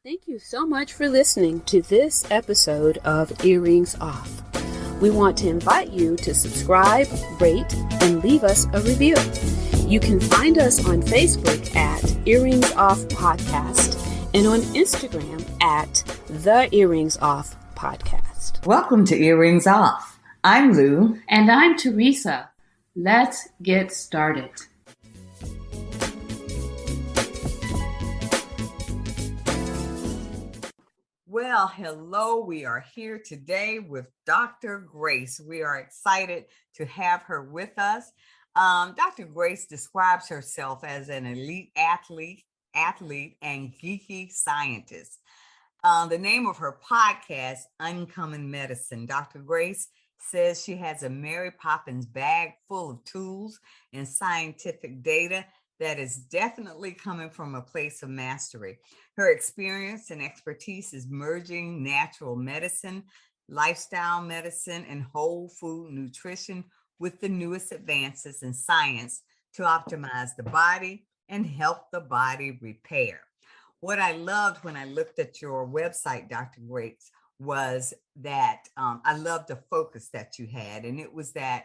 Thank you so much for listening to this episode of Earrings Off. We want to invite you to subscribe, rate, and leave us a review. You can find us on Facebook at Earrings Off Podcast and on Instagram at The Earrings Off Podcast. Welcome to Earrings Off. I'm Lou. And I'm Teresa. Let's get started. Well, hello. We are here today with Dr. Grace. We are excited to have her with us. Dr. Grace describes herself as an elite athlete, and geeky scientist. The name of her podcast, Uncommon Medicine. Dr. Grace says she has a Mary Poppins bag full of tools and scientific data that is definitely coming from a place of mastery. Her experience and expertise is merging natural medicine, lifestyle medicine, and whole food nutrition with the newest advances in science to optimize the body and help the body repair. What I loved when I looked at your website, Dr. Grace, was that I loved the focus that you had, and it was that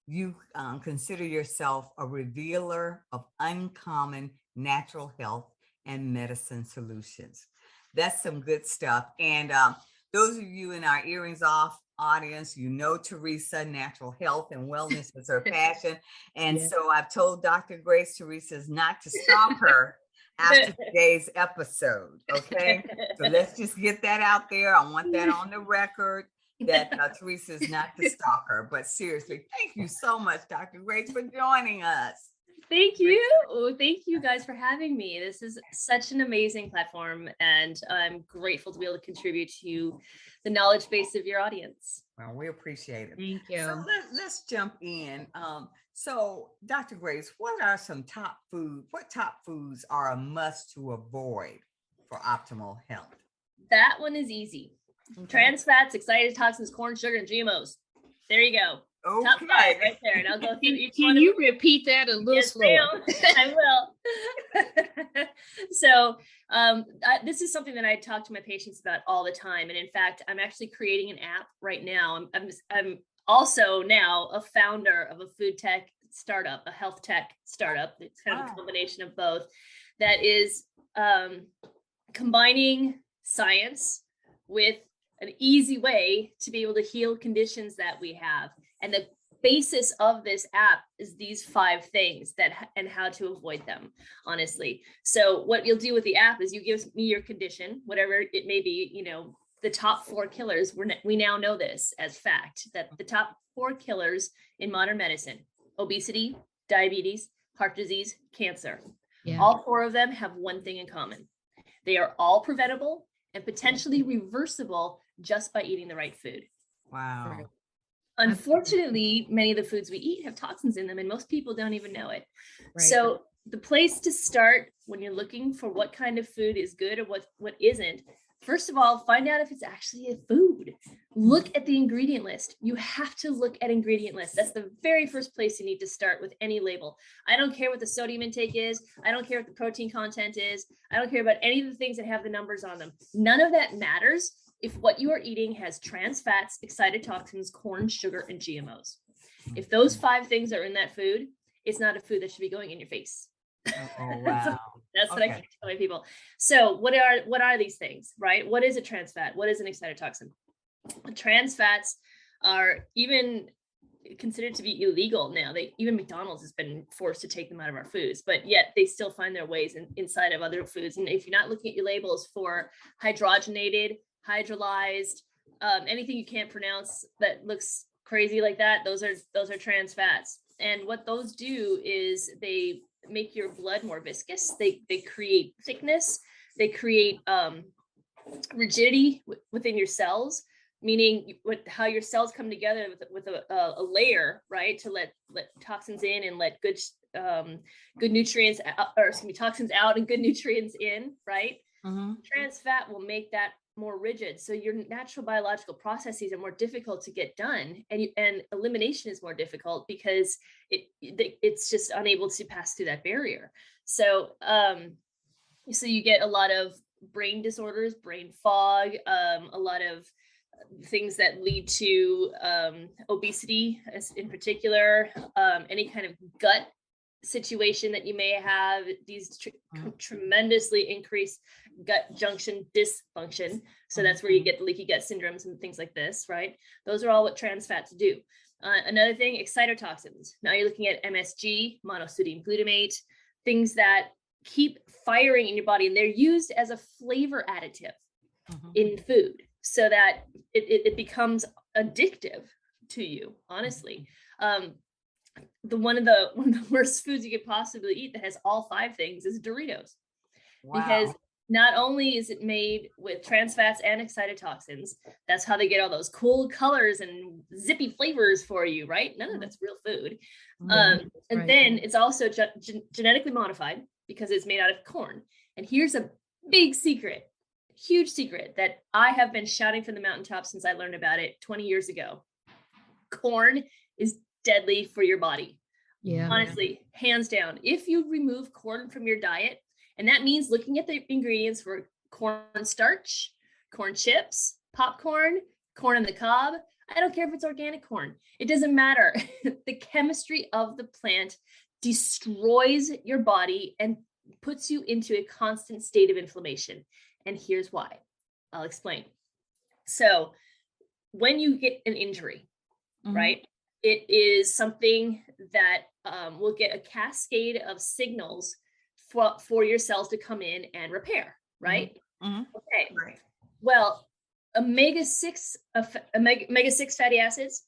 you consider yourself a revealer of uncommon natural health and medicine solutions. That's some good stuff. And those of you in our Earrings Off audience, you know Teresa, natural health and wellness is her passion. And so I've told Dr. Grace Teresa's not to stalk her after today's episode. Okay. So let's just get that out there. I want that on the record. That Teresa is not to stalk her, but seriously, thank you so much, Dr. Grace, for joining us. Thank you. Thank you guys for having me. This is such an amazing platform, and I'm grateful to be able to contribute to the knowledge base of your audience. Well, we appreciate it. Thank you. So let's jump in. So, Dr. Grace, what are some top foods are a must to avoid for optimal health? That one is easy. Okay. Trans fats, excited toxins, corn, sugar, and GMOs. There you go. Okay. Top 5 right there. And I'll go through each one. Can you repeat that a little slower? I will. So this is something that I talk to my patients about all the time. And in fact, I'm actually creating an app right now. I'm also now a founder of a food tech startup, a health tech startup. It's kind of a combination of both that is combining science with an easy way to be able to heal conditions that we have. And the basis of this app is these 5 things and how to avoid them, honestly. So what you'll do with the app is you give me your condition, whatever it may be, the top 4 killers. We now know this as fact, that the top 4 killers in modern medicine: obesity, diabetes, heart disease, cancer. Yeah. All 4 of them have one thing in common. They are all preventable and potentially reversible just by eating the right food. Wow. Unfortunately, many of the foods we eat have toxins in them, and most people don't even know it. Right. So the place to start when you're looking for what kind of food is good or what isn't, first of all, find out if it's actually a food. Look at the ingredient list. You have to look at ingredient lists. That's the very first place you need to start with any label. I don't care what the sodium intake is. I don't care what the protein content is. I don't care about any of the things that have the numbers on them. None of that matters if what you are eating has trans fats, excited toxins, corn, sugar, and GMOs. If those 5 things are in that food, it's not a food that should be going in your face. Oh, wow. That's what I keep telling people. So what are these things, right? What is a trans fat? What is an excited toxin? Trans fats are even considered to be illegal now. Even McDonald's has been forced to take them out of our foods, but yet they still find their ways inside of other foods. And if you're not looking at your labels for hydrogenated, hydrolyzed, anything you can't pronounce that looks crazy like that, those are trans fats. And what those do is they make your blood more viscous. They create thickness. They create rigidity within your cells, meaning how your cells come together with a layer, right, to let toxins in and let good nutrients toxins out and good nutrients in, right? Mm-hmm. Trans fat will make that more rigid. So your natural biological processes are more difficult to get done, and elimination is more difficult because it's just unable to pass through that barrier. So you get a lot of brain disorders, brain fog, a lot of things that lead to obesity in particular, any kind of gut situation that you may have, these tremendously increased gut junction dysfunction. So that's where you get the leaky gut syndromes and things like this, right? Those are all what trans fats do. Another thing, excitotoxins. Now you're looking at MSG, monosodium glutamate, things that keep firing in your body, and they're used as a flavor additive in food so that it becomes addictive to you, honestly. One of the worst foods you could possibly eat that has all 5 things is Doritos. Wow. Because not only is it made with trans fats and excitotoxins, that's how they get all those cool colors and zippy flavors for you, right? None of that's real food. And then it's also genetically modified because it's made out of corn. And here's a big secret, huge secret that I have been shouting from the mountaintops since I learned about it 20 years ago. Corn is deadly for your body. Yeah. Honestly, hands down. If you remove corn from your diet, and that means looking at the ingredients for corn starch, corn chips, popcorn, corn on the cob. I don't care if it's organic corn. It doesn't matter. The chemistry of the plant destroys your body and puts you into a constant state of inflammation. And here's why. I'll explain. So when you get an injury, right, it is something that will get a cascade of signals for your cells to come in and repair, right? Okay. Right. Well, omega-6 fatty acids,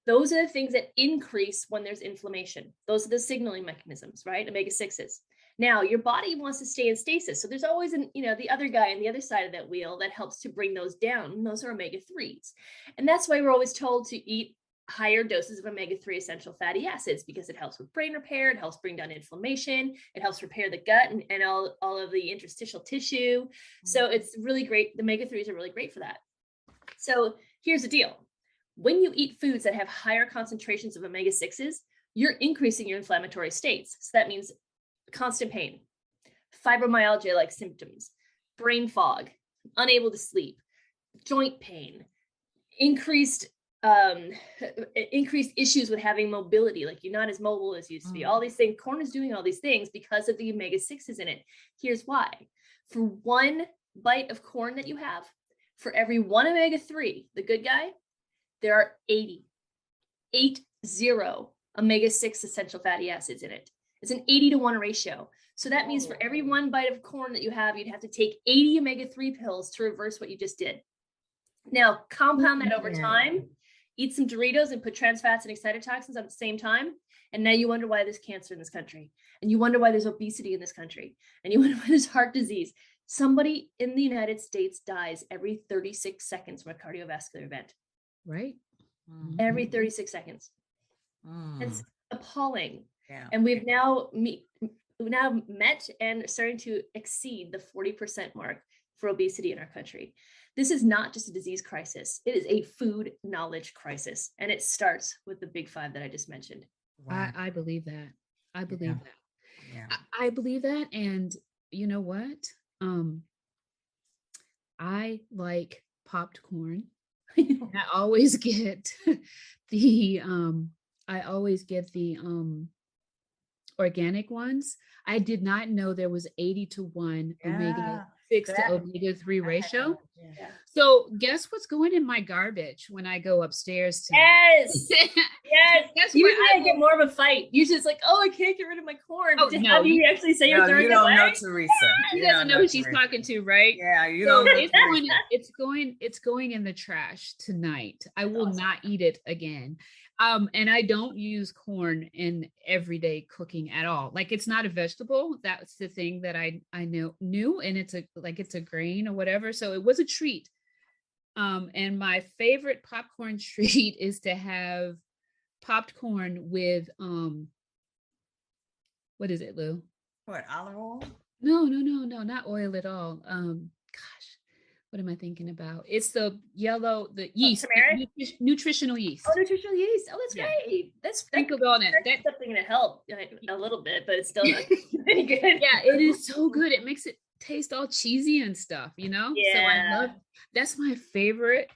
those are the things that increase when there's inflammation. Those are the signaling mechanisms, right? Omega-6s. Now, your body wants to stay in stasis. So there's always the other guy on the other side of that wheel that helps to bring those down. And those are omega-3s. And that's why we're always told to eat higher doses of omega-3 essential fatty acids, because it helps with brain repair, it helps bring down inflammation, it helps repair the gut and all of the interstitial tissue. So it's really great. The omega-3s are really great for that. So here's the deal. When you eat foods that have higher concentrations of omega-6s, you're increasing your inflammatory states. So that means constant pain, fibromyalgia-like symptoms, brain fog, unable to sleep, joint pain, increased issues with having mobility, like you're not as mobile as you used to be. All these things, corn is doing all these things because of the omega-6s in it. Here's why. For one bite of corn that you have, for every one omega-3, the good guy, there are 80 omega-6 essential fatty acids in it. It's an 80-to-1 ratio. So that means for every one bite of corn that you have, you'd have to take 80 omega-3 pills to reverse what you just did. Now, compound that over time, eat some Doritos and put trans fats and excitotoxins at the same time. And now you wonder why there's cancer in this country. And you wonder why there's obesity in this country. And you wonder why there's heart disease. Somebody in the United States dies every 36 seconds from a cardiovascular event. Right. Every 36 seconds. It's appalling. Yeah. And we've now met and starting to exceed the 40% mark for obesity in our country. This is not just a disease crisis. It is a food knowledge crisis. And it starts with the big 5 that I just mentioned. Wow. I believe that. I believe that. Yeah. I believe that. And you know what? I like popped corn. I always get the organic ones. I did not know there was 80-to-1 omega-6 to omega-3 ratio. Yeah. So guess what's going in my garbage when I go upstairs tonight? Yes. Yes. Usually I get more of a fight. Usually it's like, I can't get rid of my corn. Oh, no, you actually say you're throwing it away? You don't know Teresa. She doesn't know who she's talking to, right? Yeah, you don't know. It's going in the trash tonight. I will not eat it again. And I don't use corn in everyday cooking at all. Like, it's not a vegetable. That's the thing that I knew, and it's a grain or whatever. So it was a treat. And my favorite popcorn treat is to have popped corn with what is it, Lou? What, olive oil? No, not oil at all. What am I thinking about? It's the yeast, nutritional yeast. Oh, nutritional yeast. Oh, that's great. That's sprinkled on it. That's something to help a little bit, but it's still not any good. Yeah, it is so good. It makes it taste all cheesy and stuff, you know? So I Yeah. love, that's my favorite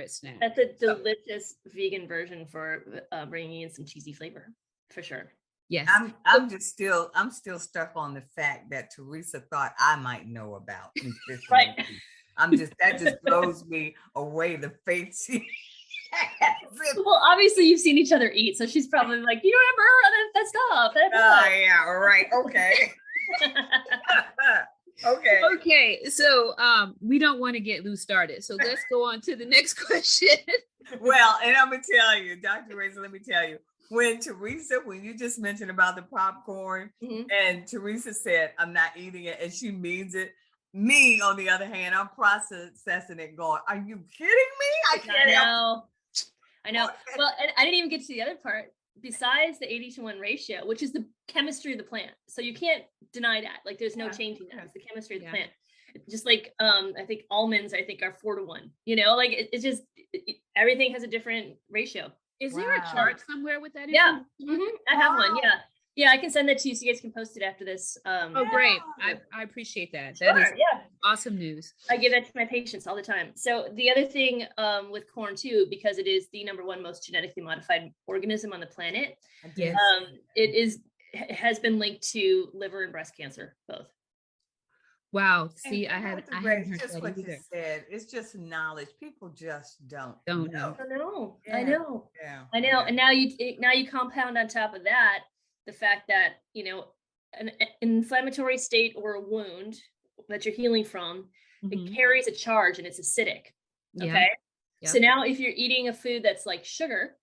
snack. That's a delicious vegan version for bringing in some cheesy flavor, for sure. Yes. I'm still stuck on the fact that Teresa thought I might know about nutrition. Right. That just blows me away, the faith she has. Well, obviously you've seen each other eat, so she's probably like, you don't remember that stuff. Yeah, right. Okay. Okay, so we don't want to get loose started, so let's go on to the next question. Well, and I'm gonna tell you, Dr. Razor, let me tell you, when you just mentioned about the popcorn, and Teresa said, I'm not eating it, and she means it. Me, on the other hand, I'm processing it going, are you kidding me? I know. Well, and I didn't even get to the other part. Besides the 80-to-1 ratio, which is the chemistry of the plant. So you can't deny that. Like there's no changing that. It's the chemistry of the plant. Just like I think almonds, I think, are 4-to-1. You know, like it's just everything has a different ratio. Is there a chart somewhere with that? Yeah. I have one. Yeah, I can send that to you so you guys can post it after this. Oh, great. I appreciate that. That is awesome news. I give that to my patients all the time. So the other thing with corn too, because it is the #1 most genetically modified organism on the planet, yes. It has been linked to liver and breast cancer, both. Wow. See, I haven't heard just what either. you said. It's just knowledge. People just don't know. I know. Yeah. I know. And now you compound on top of that the fact that, you know, an inflammatory state or a wound that you're healing from, it carries a charge and it's acidic. Okay. So now if you're eating a food that's like sugar,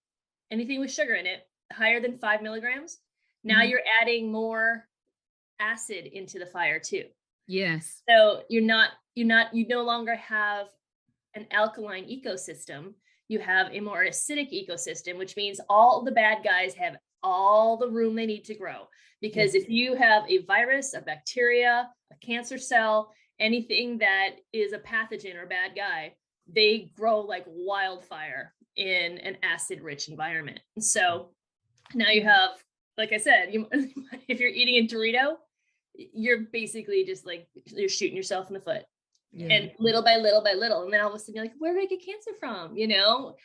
anything with sugar in it, higher than 5 milligrams, now you're adding more acid into the fire too. Yes. So you no longer have an alkaline ecosystem. You have a more acidic ecosystem, which means all the bad guys have all the room they need to grow. Because if you have a virus, a bacteria, a cancer cell, anything that is a pathogen or bad guy, they grow like wildfire in an acid-rich environment. And so now you have, like I said, if you're eating a Dorito, you're basically just like, you're shooting yourself in the foot. And little by little by little, and then all of a sudden you're like, where did I get cancer from? You know,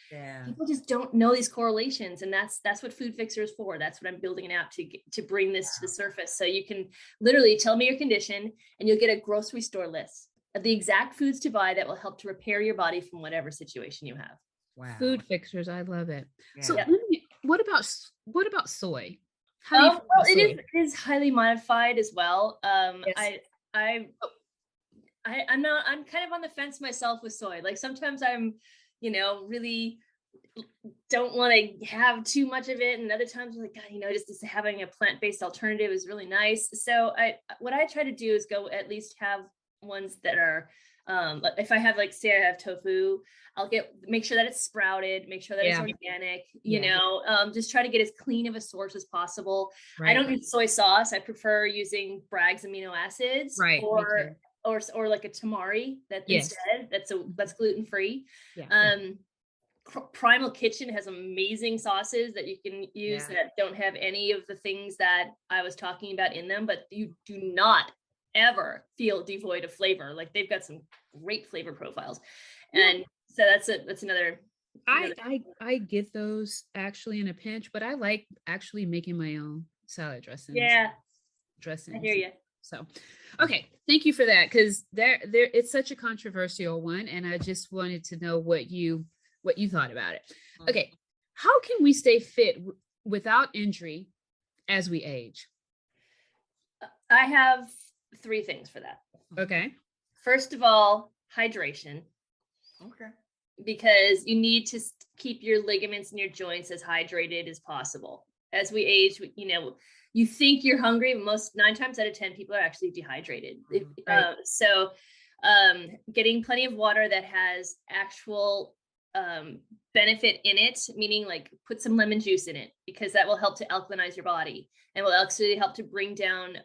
people just don't know these correlations, and that's what Food Fixer is for. That's what I'm building an app to bring this to the surface, so you can literally tell me your condition, and you'll get a grocery store list of the exact foods to buy that will help to repair your body from whatever situation you have. Wow, Food Fixers, I love it. Yeah. So, what about soy? Well, it is highly modified as well. I'm kind of on the fence myself with soy. Like sometimes I'm, really don't want to have too much of it. And other times I'm like, God, just having a plant-based alternative is really nice. So what I try to do is go at least have ones that are, if I have say I have tofu, I'll make sure that it's sprouted, make sure that it's organic, just try to get as clean of a source as possible. Right. I don't use soy sauce. I prefer using Bragg's amino acids, or like a tamari instead. That's gluten-free. Primal Kitchen has amazing sauces that you can use that don't have any of the things that I was talking about in them, but you do not ever feel devoid of flavor. Like they've got some great flavor profiles. And so that's another. I get those actually in a pinch, but I like actually making my own salad dressings. Dressings. I hear you. So, okay, thank you for that, because there it's such a controversial one, and I just wanted to know what you thought about it. Okay, how can we stay fit without injury as we age? I have 3 things for that. Okay. First of all, hydration. Okay. Because you need to keep your ligaments and your joints as hydrated as possible. As we age, you think you're hungry, but 9 times out of 10 people are actually dehydrated. Right. So getting plenty of water that has actual benefit in it, meaning like put some lemon juice in it, because that will help to alkalinize your body and will actually help to bring down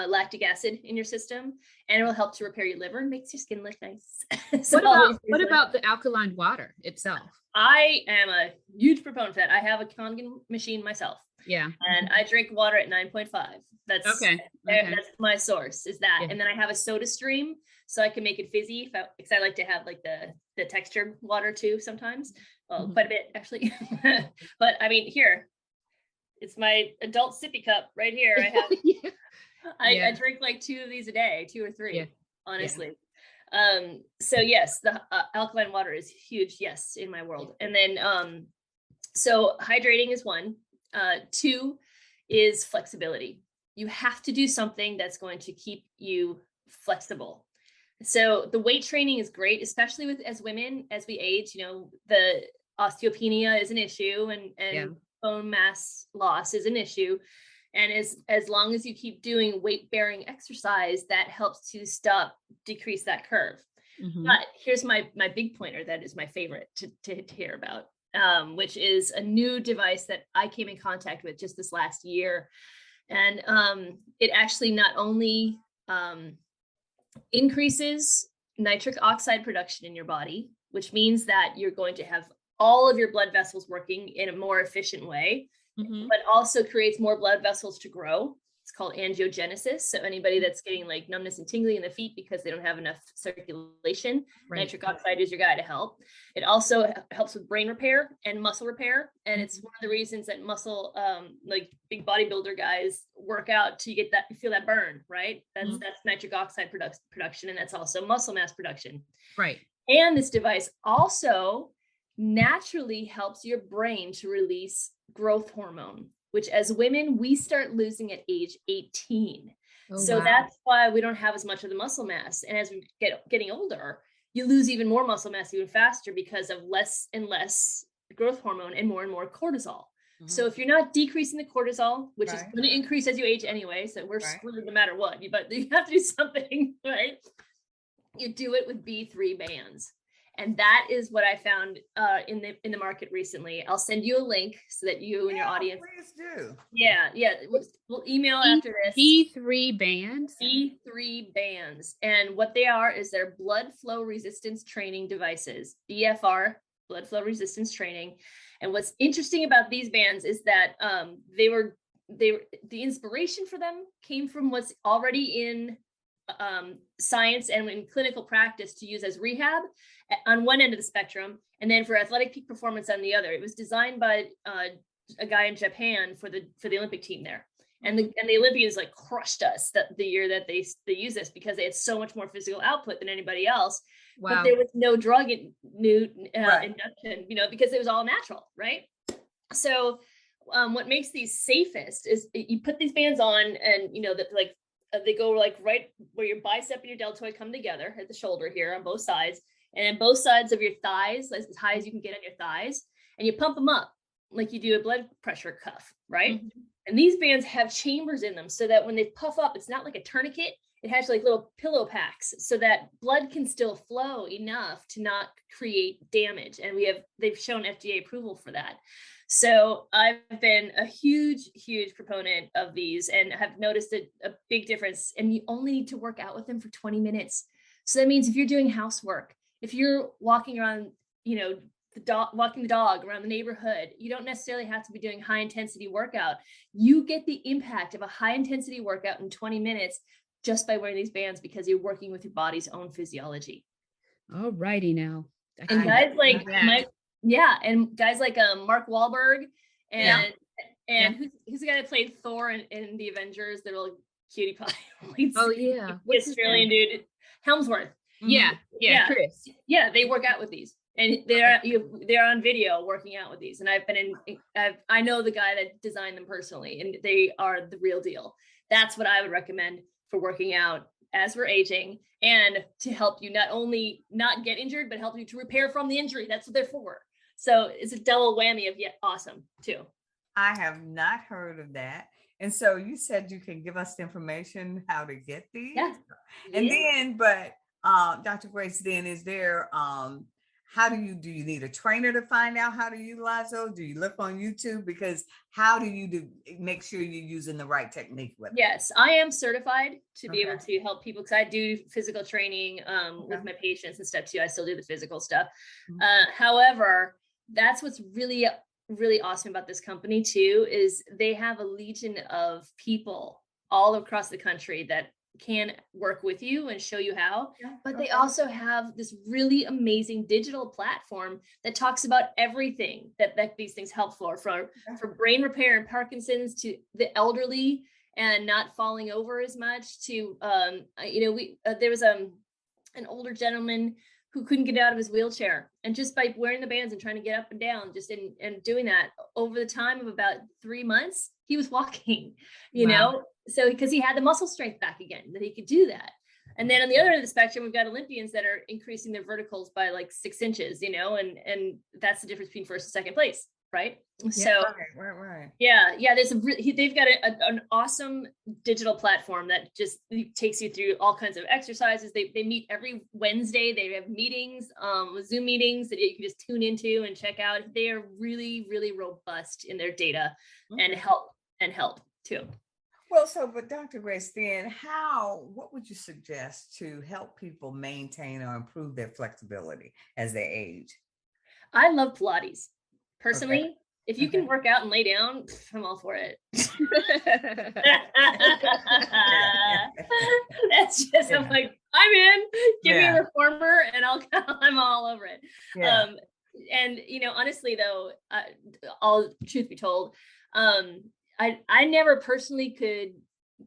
lactic acid in your system, and it will help to repair your liver and makes your skin look nice. What about the alkaline water itself? I am a huge proponent of that. I have a Kangen machine myself. Yeah. And I drink water at 9.5. That's Okay. That's my source is that. Yeah. And then I have a soda stream so I can make it fizzy because I like to have like the textured water too sometimes. Well, quite a bit actually. But I mean, here, it's my adult sippy cup right here. I have I drink like 2 of these a day, 2 or 3, honestly. So yes, the alkaline water is huge, yes, in my world. And then so hydrating is 1. 2 is flexibility. You have to do something that's going to keep you flexible. So the weight training is great, especially as women, as we age, the osteopenia is an issue and bone mass loss is an issue. And as long as you keep doing weight-bearing exercise, that helps to decrease that curve. But here's my big pointer that is my favorite to hear about, which is a new device that I came in contact with just this last year. And it actually not only increases nitric oxide production in your body, which means that you're going to have all of your blood vessels working in a more efficient way, but also creates more blood vessels to grow. It's called angiogenesis. So anybody that's getting like numbness and tingling in the feet because they don't have enough circulation, nitric oxide is your guy to help. It also helps with brain repair and muscle repair. And it's one of the reasons that muscle, like big bodybuilder guys work out to get that, feel that burn, right? That's nitric oxide production. And that's also muscle mass production. Right. And this device also naturally helps your brain to release growth hormone, which as women, we start losing at age 18. That's why we don't have as much of the muscle mass. And as we getting older, you lose even more muscle mass even faster because of less and less growth hormone and more cortisol. So if you're not decreasing the cortisol, which is going to increase as you age anyway, so we're screwed no matter what, but you have to do something, right? You do it with B3 bands. And that is what I found in the market recently. I'll send you a link so that you and your audience. Please do. Yeah. We'll email after this. B3 bands. B3 bands, and what they are is they're blood flow resistance training devices. BFR, blood flow resistance training. And what's interesting about these bands is that the inspiration for them came from what's already in science and in clinical practice to use as rehab on one end of the spectrum, and then for athletic peak performance on the other. It was designed by a guy in Japan for the Olympic team there, and the Olympians like crushed us the year that they used this because they had so much more physical output than anybody else. But there was no drug induction, because it was all natural, right? So what makes these safest is you put these bands on, and they go like right where your bicep and your deltoid come together at the shoulder here on both sides, and then both sides of your thighs, as high as you can get on your thighs, and you pump them up like you do a blood pressure cuff, right? And these bands have chambers in them so that when they puff up, it's not like a tourniquet. It has like little pillow packs so that blood can still flow enough to not create damage. And they've shown FDA approval for that. So I've been a huge proponent of these and have noticed a big difference. And you only need to work out with them for 20 minutes. So that means if you're doing housework, if you're walking around, walking the dog around the neighborhood, you don't necessarily have to be doing high intensity workout. You get the impact of a high intensity workout in 20 minutes just by wearing these bands because you're working with your body's own physiology. All righty now. And guys like guys like Mark Wahlberg and who's the guy that played Thor in the Avengers, the real cutie pie. What's Australian dude? Helmsworth. Chris. Yeah, they work out with these. And they're on video working out with these. And I know the guy that designed them personally, and they are the real deal. That's what I would recommend for working out as we're aging, and to help you not only not get injured, but help you to repair from the injury. That's what they're for. So it's a double whammy of awesome too. I have not heard of that. And so you said you can give us the information how to get these. Yeah. And then, Dr. Grace, then is there, do you need a trainer to find out how to utilize those? Do you look on YouTube? Because how do you make sure you're using the right technique with it? Yes, I am certified to be able to help people because I do physical training with my patients and stuff too. I still do the physical stuff. However, that's what's really, really awesome about this company too, is they have a legion of people all across the country that can work with you and show you how, but they also have this really amazing digital platform that talks about everything that these things help for brain repair and Parkinson's to the elderly and not falling over as much to, there was an older gentleman who couldn't get out of his wheelchair, and just by wearing the bands and trying to get up and down, just and doing that over the time of about 3 months, he was walking, you know, so because he had the muscle strength back again, that he could do that. And then on the other end of the spectrum, we've got Olympians that are increasing their verticals by like 6 inches, you know, and that's the difference between first and second place. Right. So, right. Yeah. They've got an awesome digital platform that just takes you through all kinds of exercises. They meet every Wednesday. They have meetings, Zoom meetings that you can just tune into and check out. They are really, really robust in their data and help too. Well, but Dr. Grace, then what would you suggest to help people maintain or improve their flexibility as they age? I love Pilates. Personally, if you can work out and lay down, I'm all for it. That's just, I'm like, I'm in. Give me a reformer and I'm all over it. Yeah. And honestly though, all truth be told, I never personally could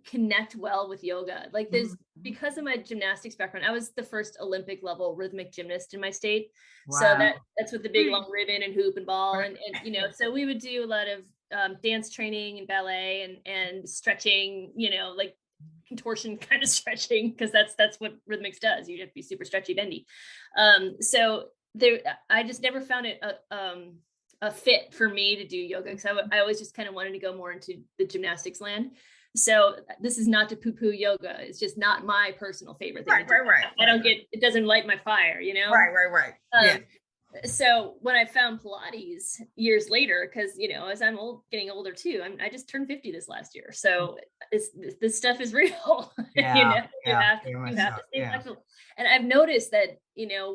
connect well with yoga. Like there's because of my gymnastics background, I was the first Olympic level rhythmic gymnast in my state. Wow. So that's with the big long ribbon and hoop and ball. And so we would do a lot of dance training and ballet and stretching, like contortion kind of stretching, because that's what rhythmics does. You have to be super stretchy, bendy. So I just never found it a fit for me to do yoga, because I always just kind of wanted to go more into the gymnastics land. So this is not to poo-poo yoga. It's just not my personal favorite thing. Right. It doesn't light my fire, Right. So when I found Pilates years later, because, as I'm getting older too, I just turned 50 this last year. So this stuff is real. You have to stay flexible. And I've noticed that,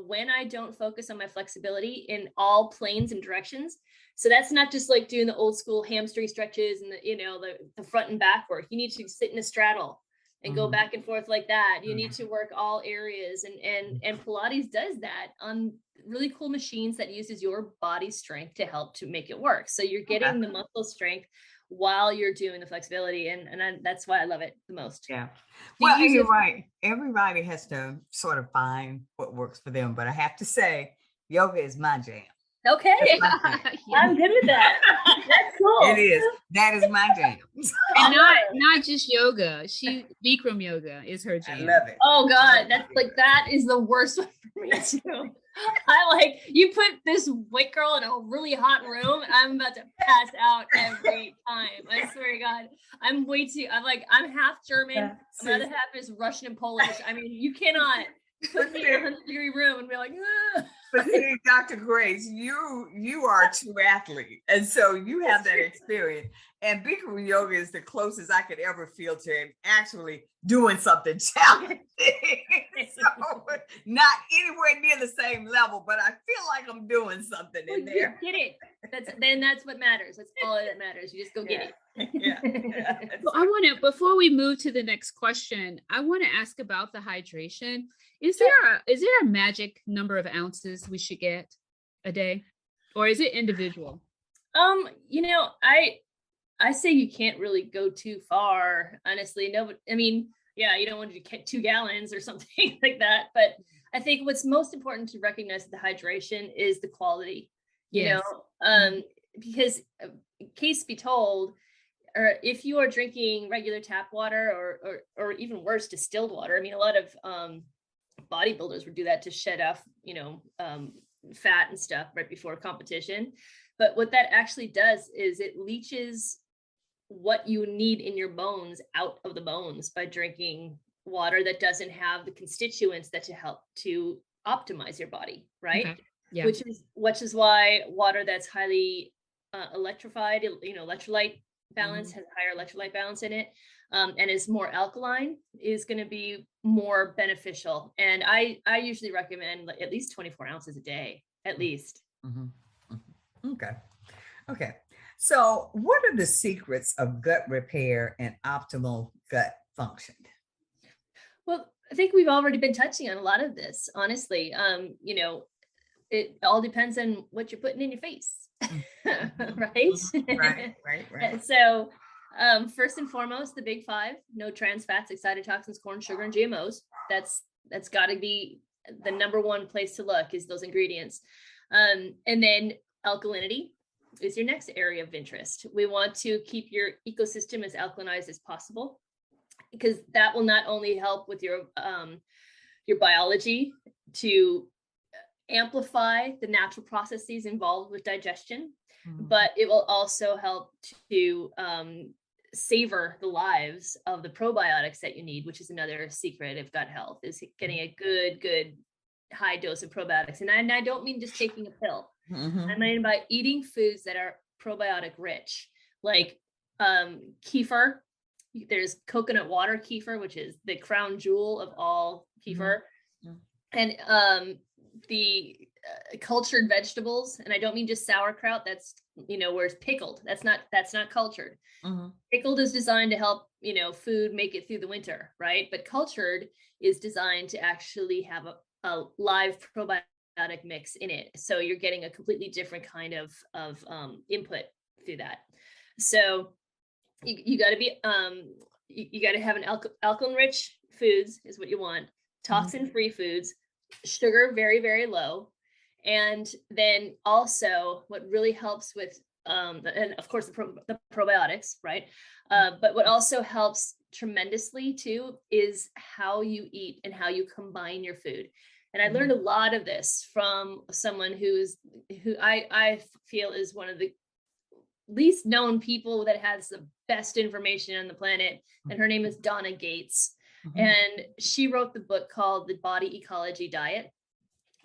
when I don't focus on my flexibility in all planes and directions, so that's not just like doing the old school hamstring stretches and the front and back work. You need to sit in a straddle and go back and forth like that. You need to work all areas, and Pilates does that on really cool machines that uses your body strength to help to make it work. So you're getting the muscle strength while you're doing the flexibility, and that's why I love it the most. Yeah. Well, you're right. Everybody has to sort of find what works for them, but I have to say, yoga is my jam. Okay. I'm good with that. That's cool. It is. That is my jam. And not just yoga. Bikram yoga is her jam. I love it. Oh God. That is the worst one for me too. You put this white girl in a really hot room, I'm about to pass out every time. I swear to God. I'm half German. My other half is Russian and Polish. I mean, you cannot put me in a 100-degree room and be like, ah. But see, Dr. Grace, you are a true athlete, and so you have that experience. And Bikram yoga is the closest I could ever feel to actually doing something challenging. So not anywhere near the same level, but I feel like I'm doing something in there. Get it? That's what matters. That's all that matters. You just go get it. Yeah. Well, I want to, before we move to the next question, I want to ask about the hydration. Is there a magic number of ounces we should get a day, or is it individual? I say you can't really go too far, honestly. No, but I mean, you don't want to get 2 gallons or something like that. But I think what's most important to recognize with the hydration is the quality, because case be told, or if you are drinking regular tap water or even worse, distilled water. I mean, a lot of bodybuilders would do that to shed off, fat and stuff right before competition. But what that actually does is it leaches what you need in your bones out of the bones by drinking water that doesn't have the constituents that to help to optimize your body, right? Okay. Yeah. Which is why water that's highly electrified, electrolyte balance, has higher electrolyte balance in it, and is more alkaline, is going to be more beneficial. And I usually recommend at least 24 ounces a day, at least. Okay. Okay. So, what are the secrets of gut repair and optimal gut function? Well, I think we've already been touching on a lot of this, honestly. It all depends on what you're putting in your face, right? Right, right, right. And so, first and foremost, the big five: no trans fats, excited toxins, corn, sugar, and GMOs. That's got to be the number one place to look, is those ingredients. And then alkalinity is your next area of interest. We want to keep your ecosystem as alkalinized as possible, because that will not only help with your biology to amplify the natural processes involved with digestion, but it will also help to savor the lives of the probiotics that you need, which is another secret of gut health, is getting a good high dose of probiotics. And I don't mean just taking a pill. I mean by eating foods that are probiotic rich, like kefir. There's coconut water kefir, which is the crown jewel of all kefir. And the cultured vegetables, and I don't mean just sauerkraut. That's, where it's pickled. That's not cultured. Pickled is designed to help, food make it through the winter, right? But cultured is designed to actually have a live probiotic mix in it. So you're getting a completely different kind of input through that. So you got to be you got to have an alkaline rich foods is what you want, toxin free foods, sugar very, very low. And then also what really helps with and of course the probiotics, right? But what also helps tremendously too is how you eat and how you combine your food. And I learned a lot of this from someone who I feel is one of the least known people that has the best information on the planet. And her name is Donna Gates. And she wrote the book called The Body Ecology Diet.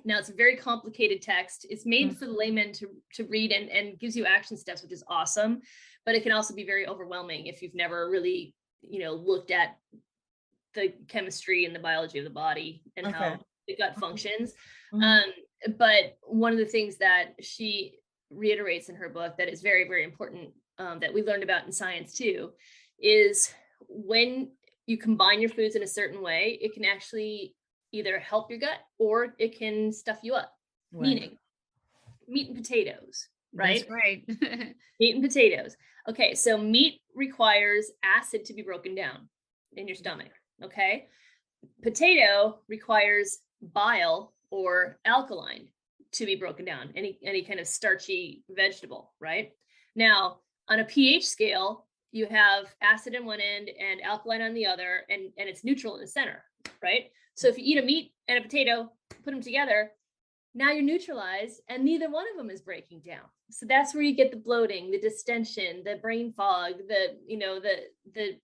Now, it's a very complicated text. It's made for the layman to read and gives you action steps, which is awesome. But it can also be very overwhelming if you've never really, looked at the chemistry and the biology of the body and how the gut functions. But one of the things that she reiterates in her book that is very, very important, that we learned about in science too, is when you combine your foods in a certain way, it can actually either help your gut or it can stuff you up. Meaning meat and potatoes, right? That's right. Meat and potatoes. Okay, so meat requires acid to be broken down in your stomach. Okay, potato requires bile or alkaline to be broken down, any kind of starchy vegetable, right? Now, on a pH scale, you have acid on one end and alkaline on the other, and it's neutral in the center, right? So if you eat a meat and a potato, put them together, now you're neutralized and neither one of them is breaking down. So that's where you get the bloating, the distension, the brain fog, the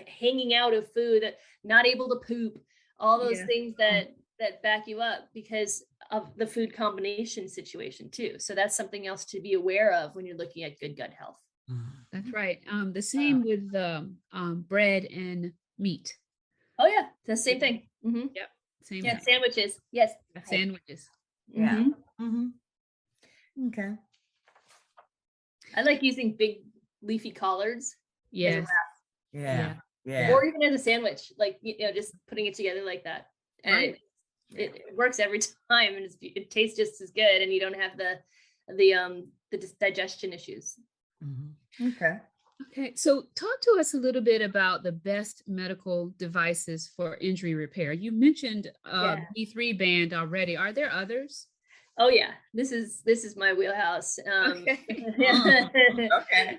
hanging out of food, not able to poop, all those things that back you up because of the food combination situation too. So that's something else to be aware of when you're looking at good gut health. That's right. The same with bread and meat. Oh yeah, the same thing. Yep. Same. Yeah, sandwiches. Yes. Sandwiches. Yeah. Okay. I like using big leafy collards. Yes. Yeah. Or even as a sandwich, like just putting it together like that. And Right. it works every time, and it tastes just as good, and you don't have the digestion issues. Okay. So talk to us a little bit about the best medical devices for injury repair. You mentioned B3 band already. Are there others? Oh yeah, this is my wheelhouse. Okay.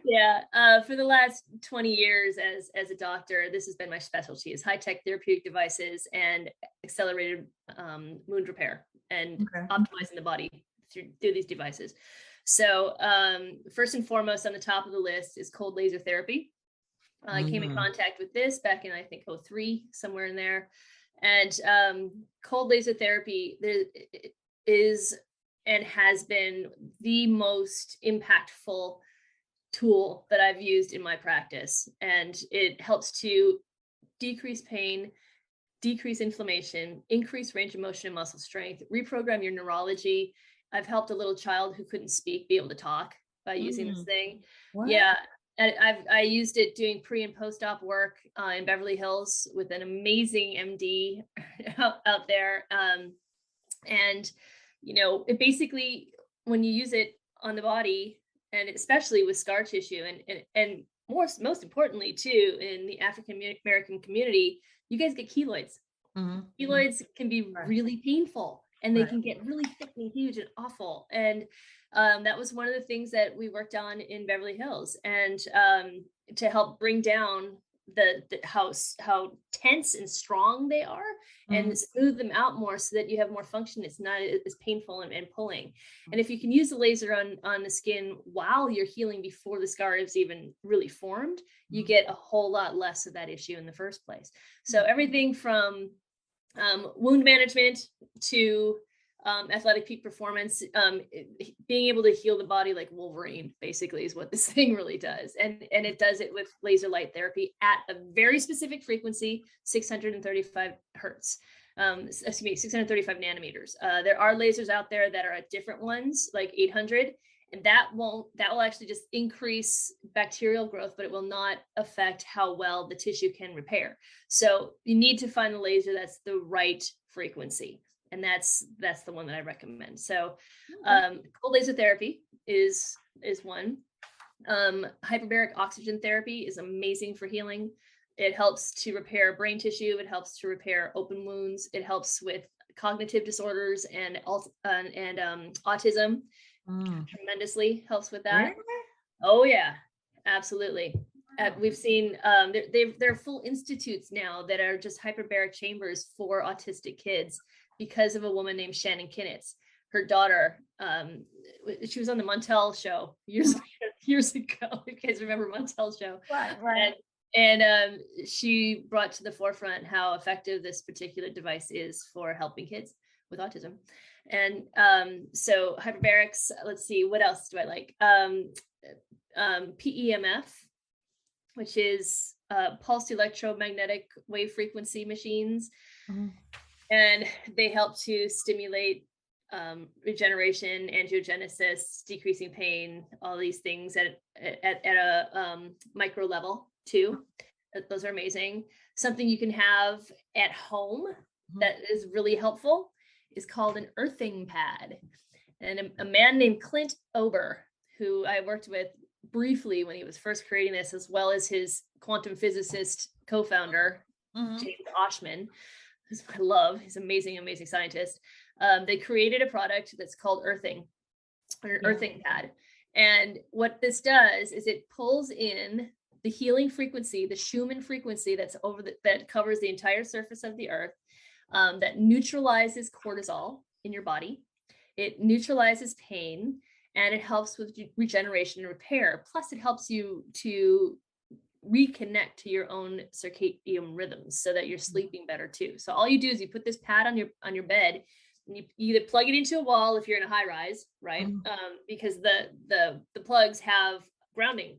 Yeah. For the last 20 years as a doctor, this has been my specialty: is high-tech therapeutic devices and accelerated wound repair and optimizing the body through these devices. So first and foremost on the top of the list is cold laser therapy. I came in contact with this back in, I think, 2003, somewhere in there. And cold laser therapy is and has been the most impactful tool that I've used in my practice. And it helps to decrease pain, decrease inflammation, increase range of motion and muscle strength, reprogram your neurology, I've helped a little child who couldn't speak be able to talk by using this thing. What? Yeah. And I used it doing pre and post-op work in Beverly Hills with an amazing MD out there. And, it basically, when you use it on the body, and especially with scar tissue and most importantly too, in the African American community, you guys get keloids. Keloids can be really painful, and they can get really thick and huge and awful. And that was one of the things that we worked on in Beverly Hills, and to help bring down the how tense and strong they are, and smooth them out more so that you have more function. It's not as painful and pulling. And if you can use the laser on the skin while you're healing before the scar is even really formed, you get a whole lot less of that issue in the first place. So everything from wound management to athletic peak performance, being able to heal the body like Wolverine basically is what this thing really does. And it does it with laser light therapy at a very specific frequency, 635 hertz. 635 nanometers. There are lasers out there that are at different ones, like 800, and that will actually just increase bacterial growth, but it will not affect how well the tissue can repair. So you need to find the laser that's the right frequency. And that's the one that I recommend. So cold laser therapy is one. Hyperbaric oxygen therapy is amazing for healing. It helps to repair brain tissue. It helps to repair open wounds. It helps with cognitive disorders and autism. Tremendously helps with that. Really? Oh yeah, absolutely. We've seen there are full institutes now that are just hyperbaric chambers for autistic kids because of a woman named Shannon Kinitz. Her daughter, she was on the Montel show years ago. You guys remember Montel show? Right. And she brought to the forefront how effective this particular device is for helping kids with autism. And so hyperbarics, let's see, what else do I like? PEMF, which is pulsed electromagnetic wave frequency machines. And they help to stimulate regeneration, angiogenesis, decreasing pain, all these things at a micro level too. Those are amazing. Something you can have at home that is really helpful is called an earthing pad. And a man named Clint Ober, who I worked with briefly when he was first creating this, as well as his quantum physicist co-founder, James Oshman, who's I love. He's an amazing, amazing scientist. They created a product that's called earthing, or an earthing pad. And what this does is it pulls in the healing frequency, the Schumann frequency that covers the entire surface of the earth, that neutralizes cortisol in your body. It neutralizes pain, and it helps with regeneration and repair. Plus, it helps you to reconnect to your own circadian rhythms so that you're sleeping better too. So all you do is you put this pad on your bed, and you either plug it into a wall if you're in a high rise, right? Because the plugs have grounding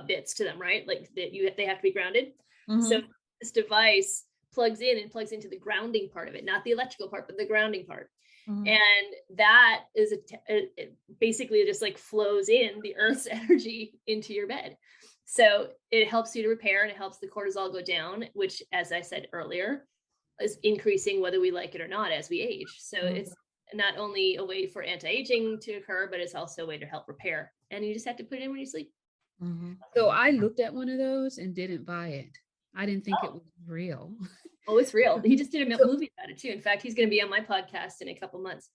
bits to them, right? Like they have to be grounded. So this device plugs into the grounding part of it, not the electrical part, but the grounding part. And that is it basically just like flows in the earth's energy into your bed. So it helps you to repair, and it helps the cortisol go down, which, as I said earlier, is increasing whether we like it or not as we age. So it's not only a way for anti-aging to occur, but it's also a way to help repair. And you just have to put it in when you sleep. So I looked at one of those and didn't buy it. I didn't think it was real. Oh, it's real. He just did a movie about it too. In fact, he's going to be on my podcast in a couple months.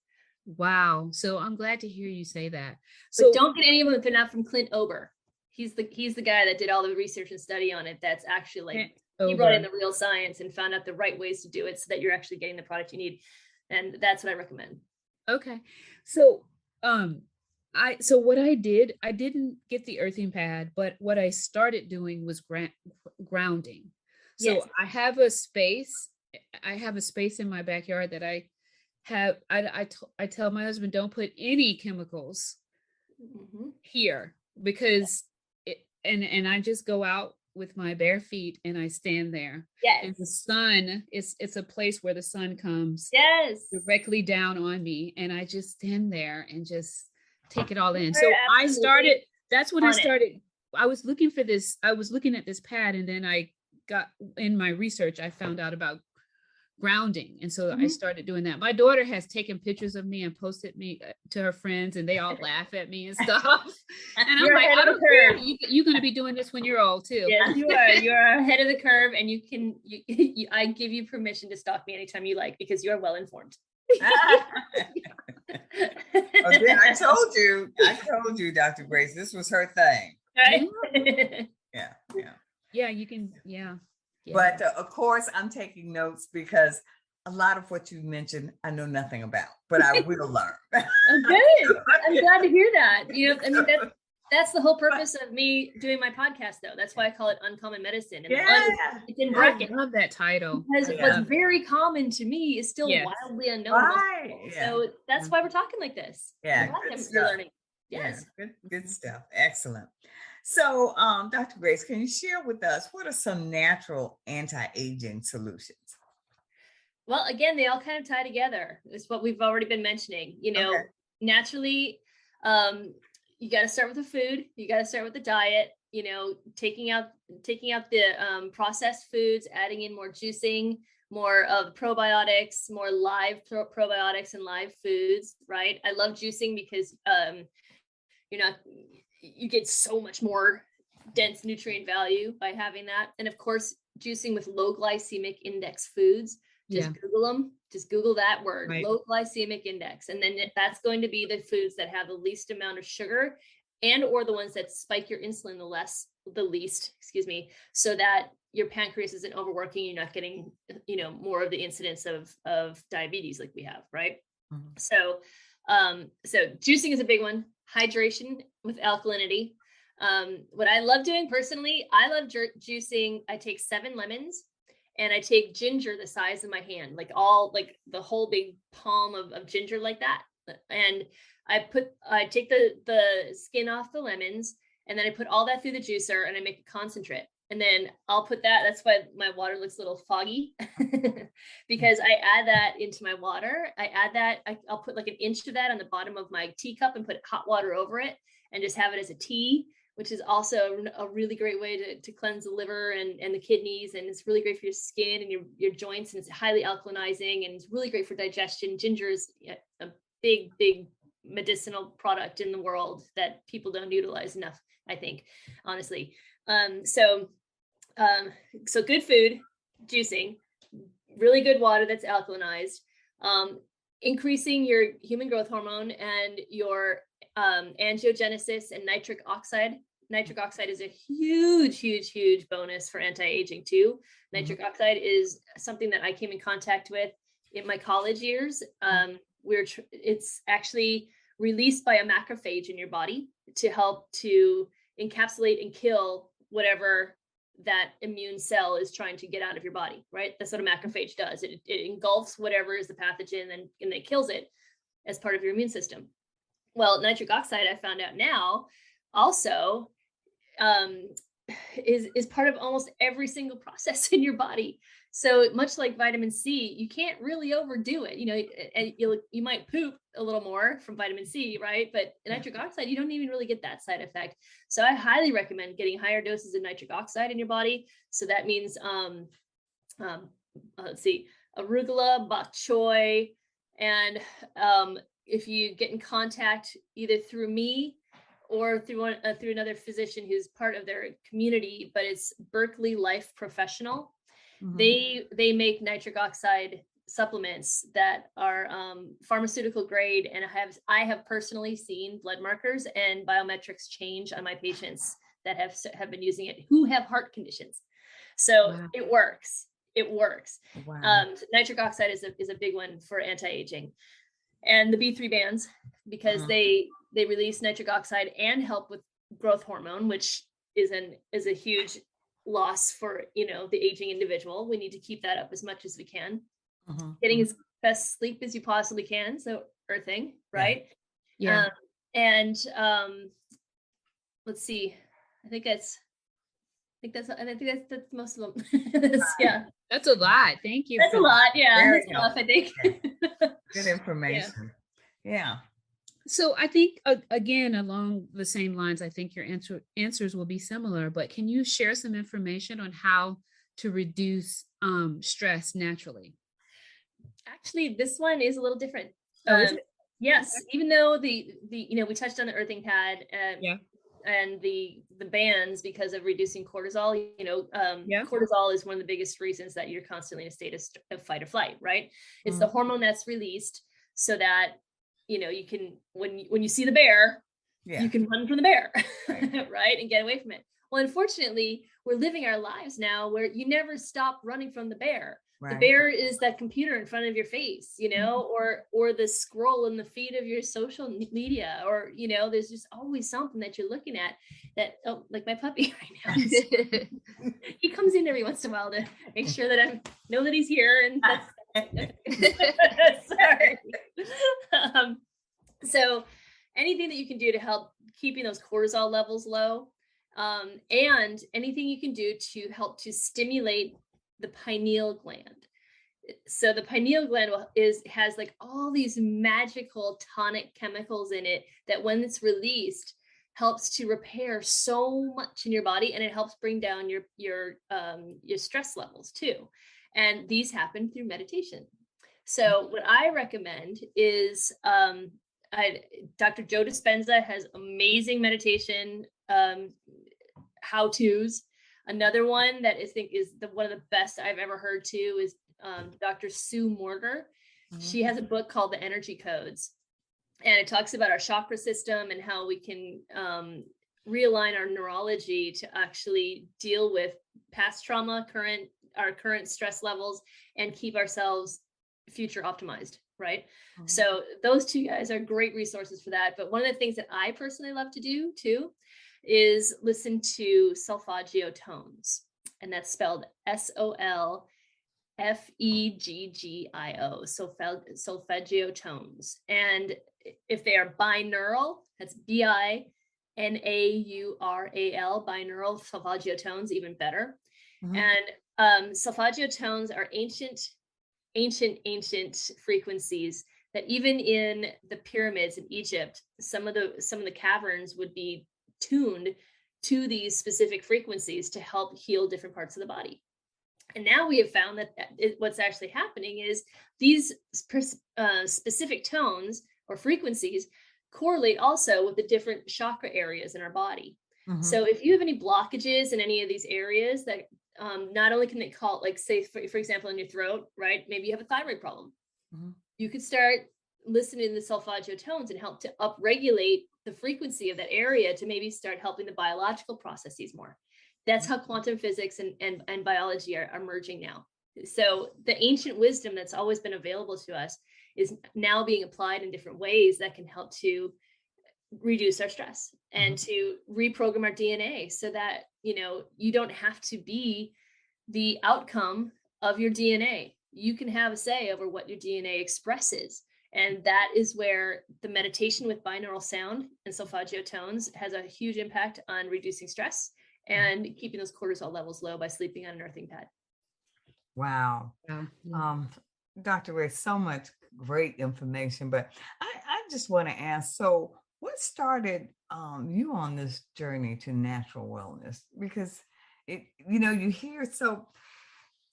Wow. So I'm glad to hear you say that. So don't get any of them if they're not from Clint Ober. He's the guy that did all the research and study on it. That's actually he brought in the real science and found out the right ways to do it so that you're actually getting the product you need. And that's what I recommend. Okay. So what I didn't get the earthing pad, but what I started doing was grounding. So yes. I have a space in my backyard that I tell my husband, don't put any chemicals here, because and I just go out with my bare feet and I stand there. Yes. And the sun, it's a place where the sun comes Yes. directly down on me. And I just stand there and just take it all in. You're So I absolutely started, that's when I on it. started. I was looking for this, I was looking at this pad, and then I got in my research, I found out about grounding. And so I started doing that. My daughter has taken pictures of me and posted me to her friends, and they all laugh at me and stuff. And I'm You're like, ahead I of the don't care. curve. You're going to be doing this when you're old too. Yes, you are. You're ahead of the curve, and I give you permission to stalk me anytime you like, because you're well informed. Again, I told you, Dr. Grace, this was her thing. Right? Yeah, you can. Yeah. But of course, I'm taking notes because a lot of what you mentioned, I know nothing about, but I will learn. Oh, good. I'm glad to hear that. I mean, that's the whole purpose of me doing my podcast, though. That's why I call it Uncommon Medicine. And it's in brackets. I love that title. Because what's very common to me is still wildly unknown. Right. So that's why we're talking like this. Yeah. You're learning. Yes. Yeah, good stuff. Excellent. So, Dr. Grace, can you share with us what are some natural anti-aging solutions? Well, again, they all kind of tie together. It's what we've already been mentioning. Naturally, you got to start with the food. You got to start with the diet. Taking out the processed foods, adding in more juicing, more of probiotics, more live probiotics and live foods. Right. I love juicing because you get so much more dense nutrient value by having that. And of course, juicing with low glycemic index foods. Just Google them. Just Google that word, low glycemic index. And then that's going to be the foods that have the least amount of sugar and or the ones that spike your insulin the least, so that your pancreas isn't overworking. You're not getting, more of the incidence of diabetes like we have, right? Mm-hmm. So juicing is a big one. Hydration with alkalinity. What I love doing personally, I love juicing. I take 7 lemons and I take ginger the size of my hand, like the whole big palm of ginger like that. And I take the skin off the lemons, and then I put all that through the juicer and I make a concentrate. And then I'll put that, that's why my water looks a little foggy because I add that into my water. I'll put like an inch of that on the bottom of my teacup and put hot water over it and just have it as a tea, which is also a really great way to cleanse the liver and the kidneys. And it's really great for your skin and your joints. And it's highly alkalinizing and it's really great for digestion. Ginger is a big, big medicinal product in the world that people don't utilize enough, I think, honestly. So good food, juicing, really good water that's alkalinized, increasing your human growth hormone and your angiogenesis and nitric oxide. Nitric oxide is a huge, huge, huge bonus for anti-aging too. Nitric oxide is something that I came in contact with in my college years. It's actually released by a macrophage in your body to help to encapsulate and kill whatever that immune cell is trying to get out of your body, right? That's what a macrophage does. It engulfs whatever is the pathogen and it kills it as part of your immune system. Well, nitric oxide, I found out now, also is part of almost every single process in your body. So much like vitamin C, you can't really overdo it. You might poop a little more from vitamin C, right? But nitric oxide, you don't even really get that side effect. So I highly recommend getting higher doses of nitric oxide in your body. So that means, let's see, arugula, bok choy, and if you get in contact either through me or through another physician who's part of their community, but it's Berkeley Life Professional. Mm-hmm. They make nitric oxide supplements that are pharmaceutical grade, and I have personally seen blood markers and biometrics change on my patients that have been using it who have heart conditions. So wow. It works. Wow. Nitric oxide is a big one for anti-aging, and the B3 bands, because they release nitric oxide and help with growth hormone, which is a huge loss for the aging individual. We need to keep that up as much as we can. Getting as best sleep as you possibly can, so earthing, right? Let's see, I think I think that's most of them. Yeah, That's a lot. Thank you that's for a that. lot. Yeah, Very that's enough, I think. good information. Yeah. So I think again, along the same lines, I think your answers will be similar, but can you share some information on how to reduce stress naturally? Actually, this one is a little different. Oh, is it? Yes, even though the we touched on the earthing pad Yeah. and the bands because of reducing cortisol. Yeah. Cortisol is one of the biggest reasons that you're constantly in a state of fight or flight, right? It's the hormone that's released so that you can when you see the bear, you can run from the bear, Right. right, and get away from it. Well, unfortunately, we're living our lives now where you never stop running from the bear. The Right. bear is that computer in front of your face, or the scroll in the feed of your social media, or there's just always something that you're looking at that, like my puppy right now. He comes in every once in a while to make sure that I know that he's here, and that's sorry. So anything that you can do to help keeping those cortisol levels low, and anything you can do to help to stimulate the pineal gland. So the pineal gland has like all these magical tonic chemicals in it that when it's released helps to repair so much in your body, and it helps bring down your stress levels too. And these happen through meditation. So what I recommend is Dr. Joe Dispenza has amazing meditation how-tos. Another one that I think is one of the best I've ever heard too is Dr. Sue Morger. She has a book called The Energy Codes, and it talks about our chakra system and how we can realign our neurology to actually deal with past trauma, our current stress levels, and keep ourselves future optimized, right? So those two guys are great resources for that. But one of the things that I personally love to do too is listen to solfeggio tones, and that's spelled SOLFEGGIO, solfeggio tones. And if they are binaural, that's BINAURAL, binaural solfeggio tones, even better. And solfeggio tones are ancient frequencies that even in the pyramids in Egypt, some of the caverns would be tuned to these specific frequencies to help heal different parts of the body. And now we have found that what's actually happening is these specific tones or frequencies correlate also with the different chakra areas in our body. So if you have any blockages in any of these areas that not only can they call, like say, for example, in your throat, right? Maybe you have a thyroid problem. You could start listening to the solfeggio tones and help to upregulate the frequency of that area to maybe start helping the biological processes more. That's how quantum physics and biology are merging now. So the ancient wisdom that's always been available to us is now being applied in different ways that can help to reduce our stress and to reprogram our DNA so that, you don't have to be the outcome of your DNA. You can have a say over what your DNA expresses. And that is where the meditation with binaural sound and solfeggio tones has a huge impact on reducing stress and keeping those cortisol levels low by sleeping on an earthing pad. Wow. Yeah. Dr. Ray, so much great information, but I just want to ask, so what started you on this journey to natural wellness? Because you hear, so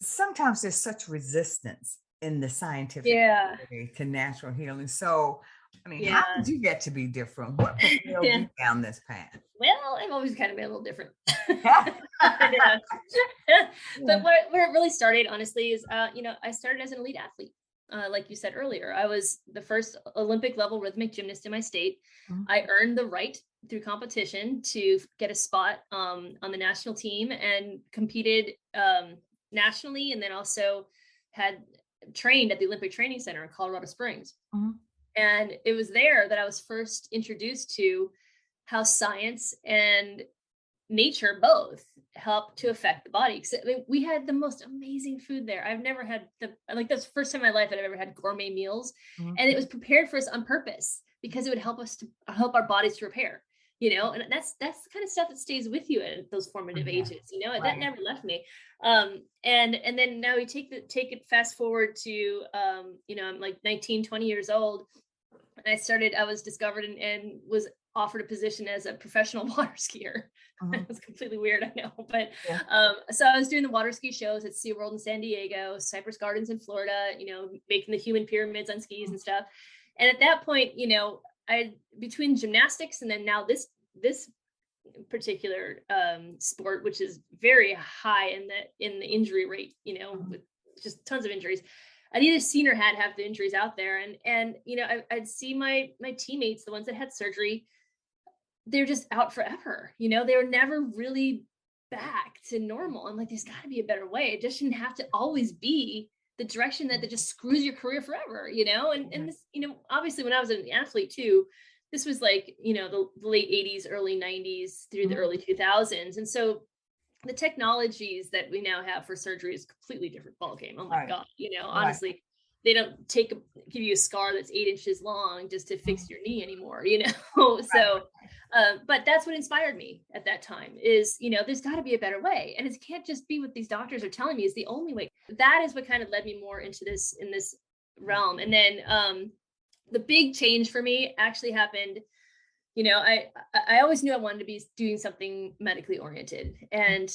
sometimes there's such resistance in the scientific community to natural healing. So, I mean, how did you get to be different? What propelled you down this path? Well, I've always kind of been a little different. But where it really started, honestly, is, I started as an elite athlete. Like you said earlier, I was the first Olympic level rhythmic gymnast in my state. I earned the right through competition to get a spot on the national team and competed nationally, and then also had trained at the Olympic Training Center in Colorado Springs. And it was there that I was first introduced to how science and nature both help to affect the body. Because we had the most amazing food there. I've never had that's the first time in my life that I've ever had gourmet meals, and it was prepared for us on purpose because it would help our bodies to repair. and that's the kind of stuff that stays with you at those formative ages, that Right. never left me. And then now we take it fast forward to, I'm like 19, 20 years old. And I was discovered and was offered a position as a professional water skier. Mhm. It's completely weird, I know. But Yeah. so I was doing the water ski shows at SeaWorld in San Diego, Cypress Gardens in Florida, making the human pyramids on skis and stuff. And at that point, I between gymnastics and then now this particular sport, which is very high in the injury rate, with just tons of injuries. I'd either seen or had half the injuries out there. And I'd see my teammates, the ones that had surgery, they're just out forever. They were never really back to normal. I'm like, there's got to be a better way. It just shouldn't have to always be the direction that just screws your career forever, and this, obviously when I was an athlete too, this was like, the late 80s, early 90s through the early 2000s. And so the technologies that we now have for surgery is a completely different ballgame. Oh my Right. God. Honestly, they don't give you a scar that's 8 inches long just to fix your knee anymore, So, but that's what inspired me at that time is, there's got to be a better way. And it can't just be what these doctors are telling me is the only way. That is what kind of led me more into this, in this realm. And then the big change for me actually happened. I always knew I wanted to be doing something medically oriented. And,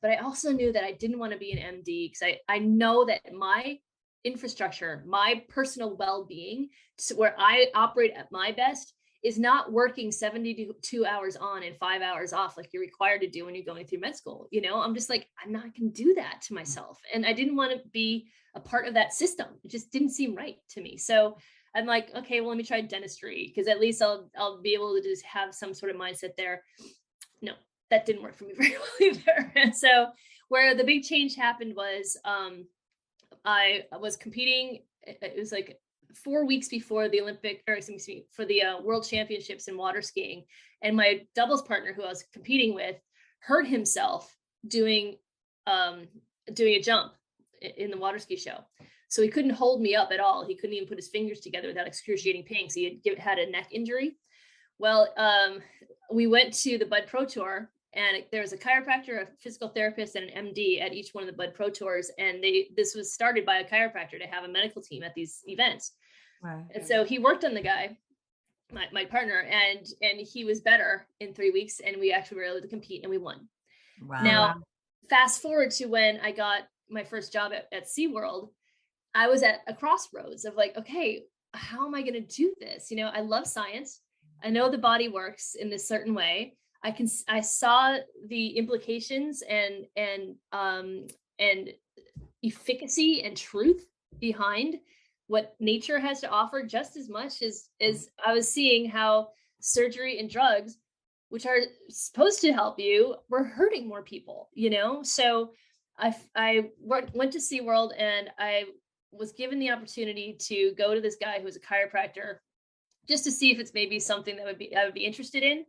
but I also knew that I didn't want to be an MD because I know that my infrastructure, my personal well-being, where I operate at my best, is not working 72 hours on and 5 hours off like you're required to do when you're going through med school. I'm just like, I'm not going to do that to myself. And I didn't want to be a part of that system. It just didn't seem right to me. So I'm like, okay, well, let me try dentistry because at least I'll be able to just have some sort of mindset there. No, that didn't work for me very well either. And so where the big change happened was I was competing. It was like 4 weeks before the for the World Championships in water skiing. And my doubles partner who I was competing with hurt himself doing a jump in the water ski show. So he couldn't hold me up at all. He couldn't even put his fingers together without excruciating pain. So he had a neck injury. Well, we went to the Bud Pro Tour, and there was a chiropractor, a physical therapist, and an MD at each one of the Bud Pro Tours. And this was started by a chiropractor to have a medical team at these events. Right. And so he worked on the guy, my partner, and he was better in 3 weeks. And we actually were able to compete and we won. Wow. Now, fast forward to when I got my first job at SeaWorld, I was at a crossroads of like, okay, how am I going to do this? I love science. I know the body works in this certain way. I saw the implications and efficacy and truth behind what nature has to offer just as much as I was seeing how surgery and drugs, which are supposed to help you, were hurting more people, So I went to SeaWorld and I was given the opportunity to go to this guy who was a chiropractor just to see if it's maybe something that I would be interested in.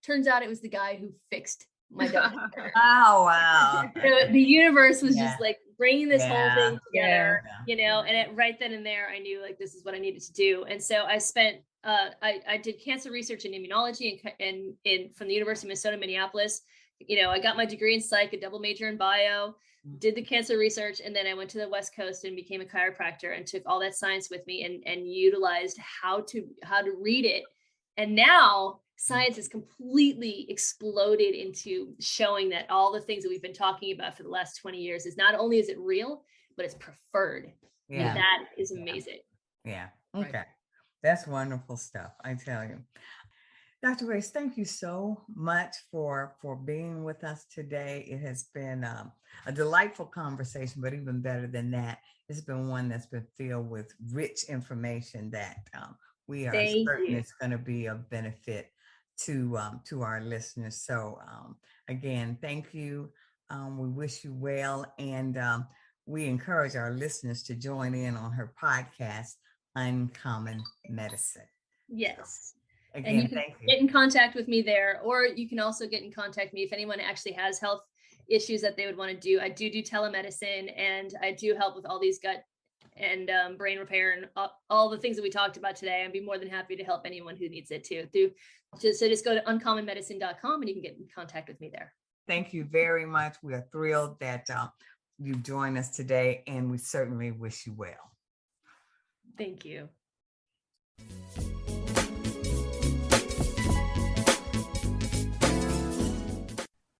Turns out it was the guy who fixed my doctor. Oh, wow. So the universe was just like bringing this whole thing together, and right then and there, I knew like, this is what I needed to do. And so I spent, I did cancer research in immunology and from the University of Minnesota, Minneapolis. I got my degree in psych, a double major in bio, did the cancer research, and then I went to the West Coast and became a chiropractor and took all that science with me and utilized how to read it. And now science has completely exploded into showing that all the things that we've been talking about for the last 20 years is not only is it real, but it's preferred. Yeah. And that is amazing. Yeah. Okay. Right. That's wonderful stuff. I tell you. Dr. Grace, thank you so much for being with us today. It has been a delightful conversation, but even better than that, it's been one that's been filled with rich information that we are certain it's going to be of benefit to our listeners. So again, thank you. We wish you well, and we encourage our listeners to join in on her podcast, Uncommon Medicine. Yes. So, again, and you can get in contact with me there, or you can also get in contact with me if anyone actually has health issues that they would want to do. I do telemedicine, and I do help with all these gut and brain repair and all the things that we talked about today. I'd be more than happy to help anyone who needs it too. Just go to uncommonmedicine.com and you can get in contact with me there. Thank you very much. We are thrilled that you joined us today, and we certainly wish you well. Thank you.